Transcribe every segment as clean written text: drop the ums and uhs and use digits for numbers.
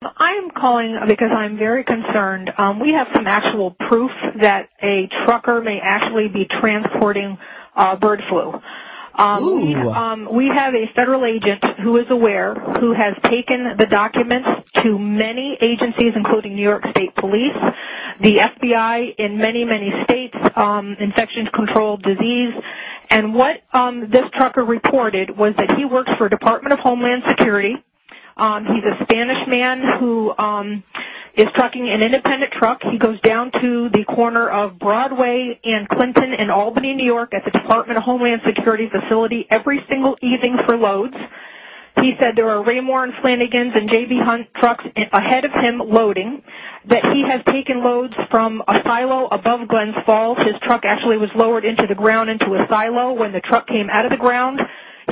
I'm calling because I'm very concerned. We have some actual proof that a trucker may actually be transporting bird flu. We have a federal agent who is aware, who has taken the documents to many agencies, including New York State Police, the FBI in many, many states, infection control disease. And what this trucker reported was that he works for Department of Homeland Security. He's a Spanish man who is trucking an independent truck. He goes down to the corner of Broadway and Clinton in Albany, New York at the Department of Homeland Security facility every single evening for loads. He said there are Raymore and Flanagan's and J.B. Hunt trucks ahead of him loading, that he has taken loads from a silo above Glens Falls. His truck actually was lowered into the ground into a silo. When the truck came out of the ground,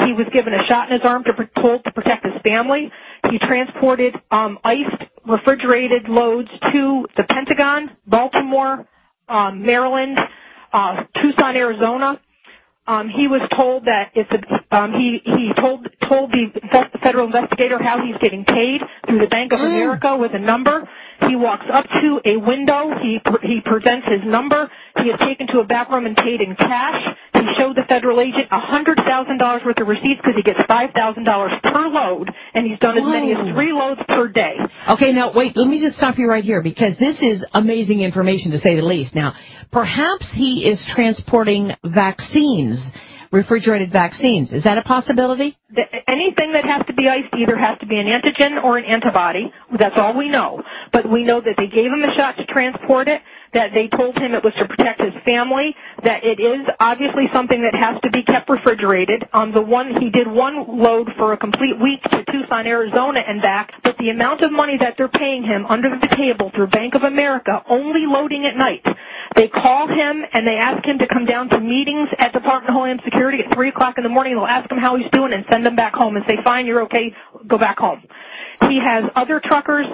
he was given a shot in his arm told to protect his family. He transported iced, refrigerated loads to the Pentagon, Baltimore, Maryland, Tucson, Arizona. He was told that he told the federal investigator how he's getting paid through the Bank of America with a number. He walks up to a window. He presents his number. He is taken to a back room and paid in cash. He showed the federal agent $100,000 worth of receipts because he gets $5,000 per load, and he's done as many as 3 loads per day. Okay, now wait, let me just stop you right here because this is amazing information to say the least. Now, perhaps he is transporting vaccines, refrigerated vaccines. Is that a possibility? Anything that has to be iced either has to be an antigen or an antibody. That's all we know. But we know that they gave him a shot to transport it, that they told him it was to protect his family, that it is obviously something that has to be kept refrigerated. He did 1 load for a complete week to Tucson, Arizona and back, but the amount of money that they're paying him under the table through Bank of America, only loading at night. They call him and they ask him to come down to meetings at Department of Homeland Security at 3 o'clock in the morning. They'll ask him how he's doing and send him back home and say, fine, you're okay, go back home. He has other truckers.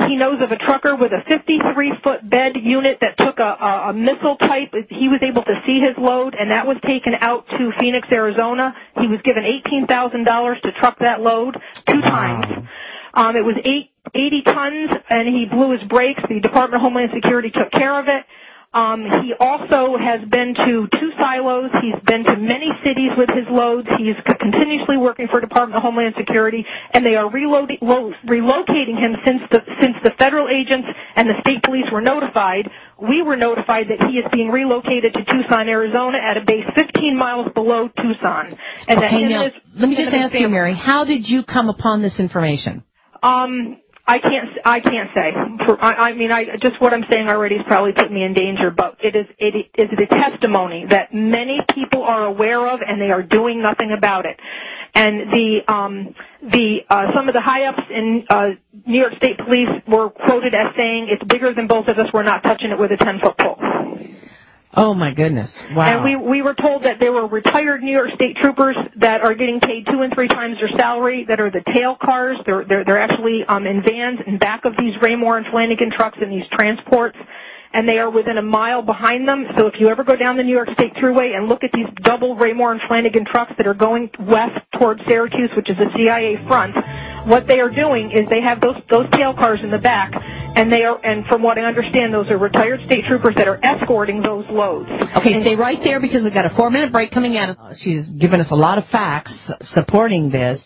He knows of a trucker with a 53-foot bed unit that took a missile type. He was able to see his load, and that was taken out to Phoenix, Arizona. He was given $18,000 to truck that load 2 times. It was 80 tons, and he blew his brakes. The Department of Homeland Security took care of it. He also has been to 2 silos. He's been to many cities with his loads. He's continuously working for Department of Homeland Security, and they are relocating him since the federal agents and the state police were notified. We were notified that he is being relocated to Tucson, Arizona at a base 15 miles below Tucson. And okay, now, let me just ask you, Mary, how did you come upon this information? I can't say. Just what I'm saying already has probably put me in danger, but it is a testimony that many people are aware of and they are doing nothing about it. And some of the high-ups in New York State Police were quoted as saying, it's bigger than both of us, we're not touching it with a 10-foot pole. Oh, my goodness. Wow. And we were told that there were retired New York State troopers that are getting paid 2 and 3 times their salary, that are the tail cars. They're actually in vans in back of these Raymore and Flanagan trucks in these transports, and they are within a mile behind them. So if you ever go down the New York State Thruway and look at these double Raymore and Flanagan trucks that are going west towards Syracuse, which is a CIA front, what they are doing is they have those tail cars in the back, and from what I understand, those are retired state troopers that are escorting those loads. Okay, stay right there because we've got a 4-minute break coming at us. She's given us a lot of facts supporting this.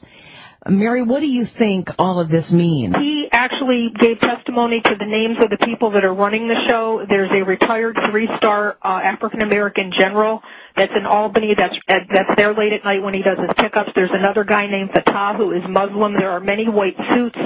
Mary, what do you think all of this means? He actually gave testimony to the names of the people that are running the show. There's a retired 3-star African-American general that's in Albany that's there late at night when he does his pickups. There's another guy named Fatah who is Muslim. There are many white suits.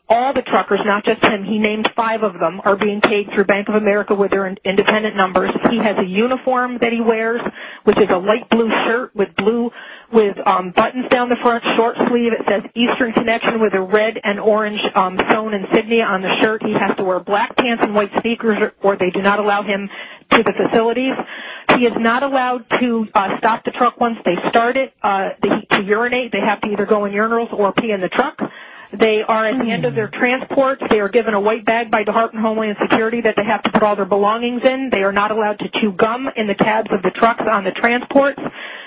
All the truckers, not just him, he named 5 of them, are being paid through Bank of America with their independent numbers. He has a uniform that he wears, which is a light blue shirt with buttons down the front, short sleeve. It says Eastern Connection with a red and orange sewn insignia on the shirt. He has to wear black pants and white sneakers, or they do not allow him to the facilities. He is not allowed to stop the truck once they start it to urinate. They have to either go in urinals or pee in the truck. They are at the end of their transports. They are given a white bag by Department of Homeland Security that they have to put all their belongings in. They are not allowed to chew gum in the cabs of the trucks on the transports.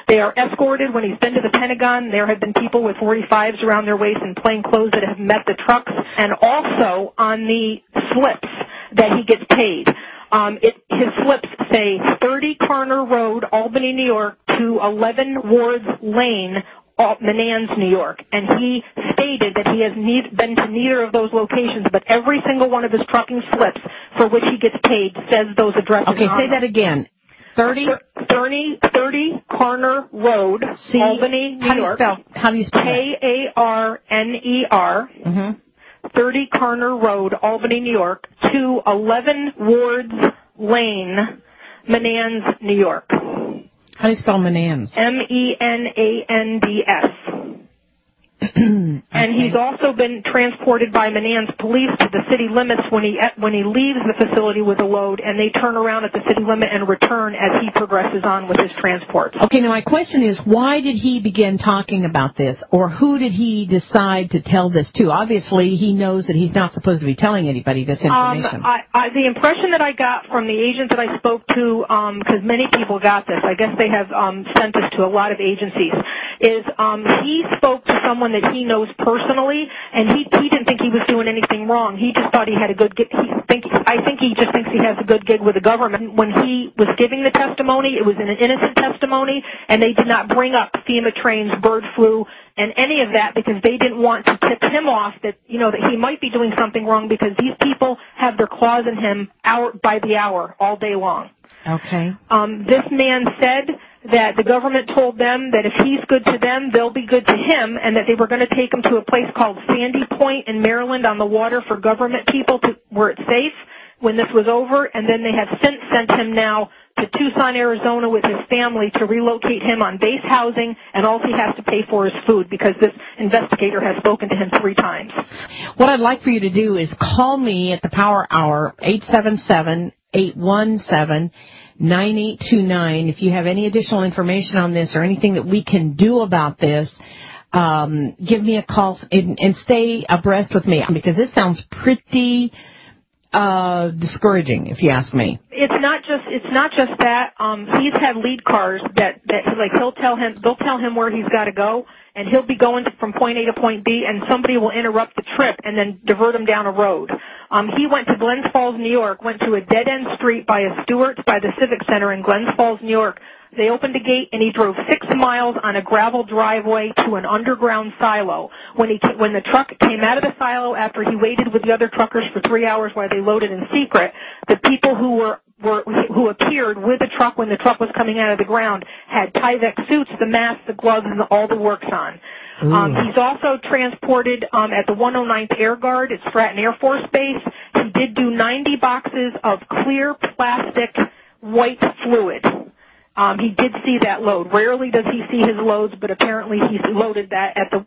They are escorted when he's been to the Pentagon. There have been people with 45s around their waist in plain clothes that have met the trucks, and also on the slips that he gets paid. His slips say 30 Carner Road, Albany, New York, to 11 Wards Lane, Menands, New York. And he stated that he has been to neither of those locations, but every single one of his trucking slips for which he gets paid says those addresses. Okay, say that again. 30 Carner Road, Albany, New York. How do you spell Karner? 30 Carner Road, Albany, New York, to 11 Wards Lane, Menands, New York. How do you spell Menands? Menands. And he's also been transported by Menands police to the city limits when he leaves the facility with a load, and they turn around at the city limit and return as he progresses on with his transport. Okay, now my question is, why did he begin talking about this, or who did he decide to tell this to? Obviously, he knows that he's not supposed to be telling anybody this information. The impression that I got from the agent that I spoke to, because many people got this, I guess they have sent this to a lot of agencies, is he spoke to someone that he knows personally, and he didn't think he was doing anything wrong. He just thought he had a good gig. I think he just thinks he has a good gig with the government. When he was giving the testimony, it was an innocent testimony, and they did not bring up FEMA trains, bird flu, and any of that because they didn't want to tip him off that, that he might be doing something wrong because these people have their claws in him hour by the hour, all day long. Okay. This man said that the government told them that if he's good to them, they'll be good to him, and that they were going to take him to a place called Sandy Point in Maryland on the water for government people where it's safe when this was over, and then they have since sent him now to Tucson, Arizona with his family to relocate him on base housing, and all he has to pay for is food because this investigator has spoken to him 3 times. What I'd like for you to do is call me at the Power Hour, 877-817-9829. If you have any additional information on this or anything that we can do about this, give me a call and stay abreast with me because this sounds pretty discouraging, if you ask me. It's not just that. He's had lead cars that like they'll tell him where he's got to go, and he'll be going from point A to point B, and somebody will interrupt the trip and then divert him down a road. He went to Glens Falls, New York, went to a dead-end street by a Stewart's by the Civic Center in Glens Falls, New York. They opened a gate, and he drove 6 miles on a gravel driveway to an underground silo. When the truck came out of the silo after he waited with the other truckers for 3 hours while they loaded in secret, the people who appeared with the truck when the truck was coming out of the ground had Tyvek suits, the mask, the gloves, and all the works on. He's also transported at the 109th Air Guard at Stratton Air Force Base. He did do 90 boxes of clear plastic white fluid. He did see that load. Rarely does he see his loads, but apparently he loaded that at the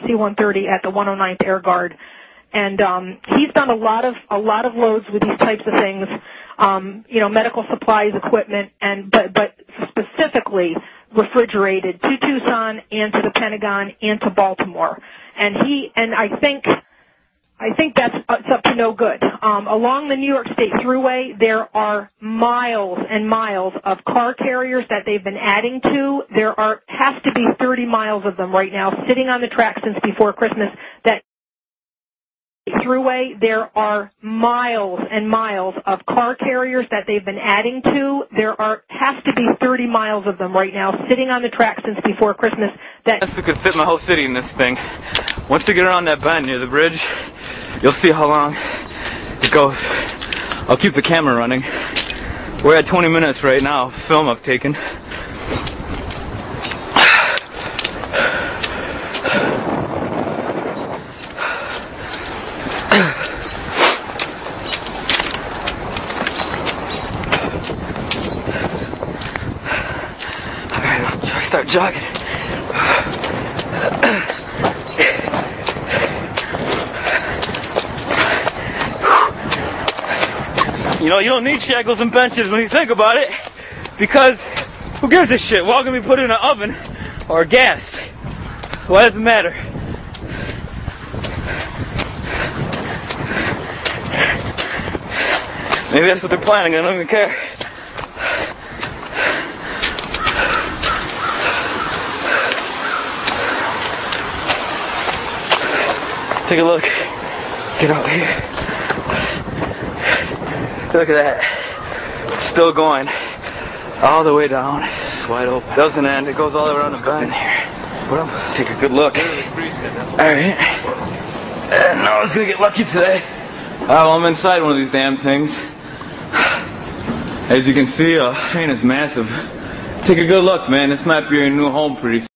C-130 at the 109th Air Guard. And he's done a lot of loads with these types of things, medical supplies, equipment, but specifically refrigerated to Tucson and to the Pentagon and to Baltimore. And I think that's up to no good. Along the New York State Thruway, there are miles and miles of car carriers that they've been adding to. There has to be 30 miles of them right now sitting on the track since before Christmas. That Thruway, there are miles and miles of car carriers that they've been adding to. There has to be 30 miles of them right now sitting on the track since before Christmas. That we could fit my whole city in this thing. Once we get around that bend near the bridge, you'll see how long it goes. I'll keep the camera running. We're at 20 minutes right now, film I've taken. Alright, I'll start jogging. You don't need shackles and benches when you think about it, because who gives a shit? We're all going to be put in an oven or gas. Why does it matter? Maybe that's what they're planning. I don't even care. Take a look. Get out here. Look at that. Still going. All the way down. It's wide open. Doesn't end. It goes all around the bend here. Well, take a good look. Alright. And now I was gonna get lucky today. Well, I'm inside one of these damn things. As you can see, train is massive. Take a good look, man. This might be your new home pretty soon.